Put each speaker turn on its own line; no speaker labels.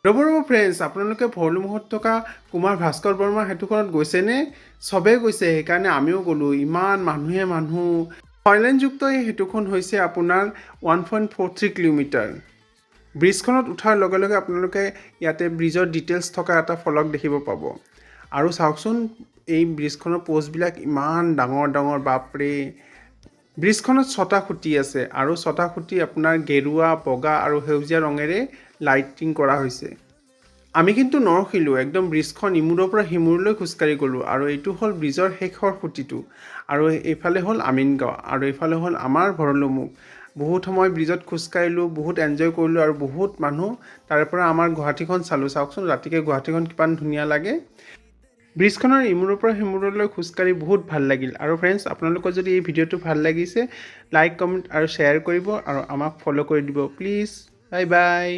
ৰ'ব ফ্ৰেণ্ডছ, আপোনালোকে ভৰলুমুখত থকা কুমাৰ ভাস্কৰ বৰ্মা সেতুখনত গৈছেনে? চবেই গৈছে, সেইকাৰণে আমিও গ'লোঁ। ইমান মানুহ। ছয়লেনযুক্ত এই সেতুখন হৈছে আপোনাৰ 1.43 কিলোমিটাৰ। ব্ৰিজখনত উঠাৰ লগে লগে আপোনালোকে ইয়াতে ব্ৰিজৰ ডিটেইলছ থকা এটা ফলক দেখিব পাব। আৰু চাওকচোন, এই ব্ৰিজখনৰ প'ষ্টবিলাক ইমান ডাঙৰ বাপৰে। ব্ৰিজখনত 6টা খুঁটি আছে আৰু 6টা খুঁটি আপোনাৰ গেৰুৱা, বগা আৰু সেউজীয়া ৰঙেৰে লাইটিং কৰা হৈছে। আমি কিন্তু নৰখিলোঁ, একদম ব্ৰিজখন ইমূৰৰ পৰা সিমূৰলৈ খোজকাঢ়ি গ'লোঁ। আৰু এইটো হ'ল ব্ৰিজৰ শেষৰ খুঁটিটো। আৰু এইফালে হ'ল আমিনগাঁও আৰু এইফালে হ'ল আমাৰ ভৰলুমুখ। বহুত সময় ব্ৰিজত খোজকাঢ়িলোঁ, বহুত এনজয় কৰিলোঁ আৰু বহুত মানুহ তাৰে পৰা আমাৰ গুৱাহাটীখন চালোঁ। চাওকচোন, ৰাতিকৈ গুৱাহাটীখন কিমান ধুনীয়া লাগে। ব্ৰিজখনৰ ইমূৰৰ পৰা সিমূৰলৈ খোজকাঢ়ি বহুত ভাল লাগিল। আৰু ফ্ৰেণ্ডছ, আপোনালোকৰ যদি এই ভিডিঅ'টো ভাল লাগিছে, লাইক, কমেণ্ট আৰু শ্বেয়াৰ কৰিব আৰু আমাক ফ'ল' কৰি দিব প্লিজ। Bye bye.